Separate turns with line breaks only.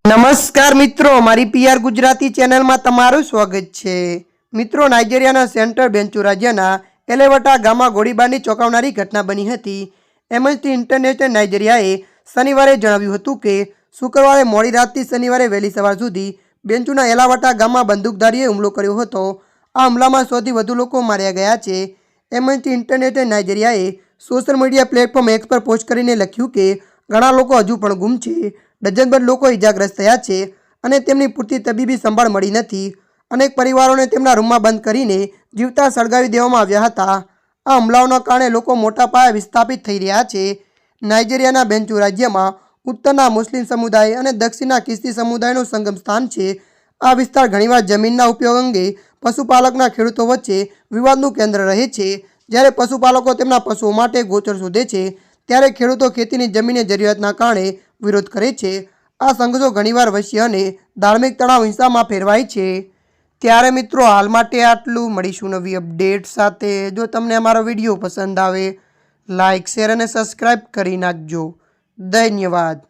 નમસ્કાર મિત્રો, મારી પીઆર ગુજરાતી ચેનલમાં તમારું સ્વાગત છે। મિત્રો, નાઇજીરિયાના સેન્ટ્રલ બેન્ચુ રાજ્યના એલેવટા ગામમાં ગોળીબારની ચોંકાવનારી ઘટના બની હતી। એમનેસ્ટી ઇન્ટરનેશનલ નાઇજીરિયાએ શનિવારે જણાવ્યું હતું કે શુક્રવારે મોડી રાતથી શનિવારે વહેલી સવાર સુધી બેન્ચુના એલાવટા ગામમાં બંદૂકધારીએ હુમલો કર્યો હતો। આ હુમલામાં 100થી વધુ લોકો માર્યા ગયા છે। એમનેસ્ટી ઇન્ટરનેશનલ નાઇજીરિયાએ સોશિયલ મીડિયા પ્લેટફોર્મ એક્સ પર પોસ્ટ કરીને લખ્યું કે ઘણા લોકો હજુ પણ ગુમ છે, ડઝનભર લોકો ઇજાગ્રસ્ત થયા છે અને તેમની પૂરતી તબીબી સંભાળ મળી નથી। અનેક પરિવારોને તેમના રૂમમાં બંધ કરીને જીવતા સળગાવી દેવામાં આવ્યા હતા। આ હુમલાઓના કારણે લોકો મોટા પાયે વિસ્થાપિત થઈ રહ્યા છે। નાઇજીરિયાના બેન્ચુ રાજ્યમાં ઉત્તરના મુસ્લિમ સમુદાય અને દક્ષિણના ખ્રિસ્તી સમુદાયનું સંગમ સ્થાન છે। આ વિસ્તાર ઘણીવાર જમીનના ઉપયોગ અંગે પશુપાલકના ખેડૂતો વચ્ચે વિવાદનું કેન્દ્ર રહે છે। જ્યારે પશુપાલકો તેમના પશુઓ માટે ગોચર શોધે છે, ત્યારે ખેડૂતો ખેતીની જમીનની જરૂરિયાતના કારણે વિરોધ કરે છે। આ સંઘર્ષો ઘણીવાર વૈશ્ય અને ધાર્મિક તણાવ હિંસામાં ફેરવાય છે। ત્યારે મિત્રો, હાલ માટે આટલું। મળીશું નવી અપડેટ સાથે। જો તમને અમારો વિડીયો પસંદ આવે, લાઇક, શેર અને સબસ્ક્રાઈબ કરી નાખજો। ધન્યવાદ।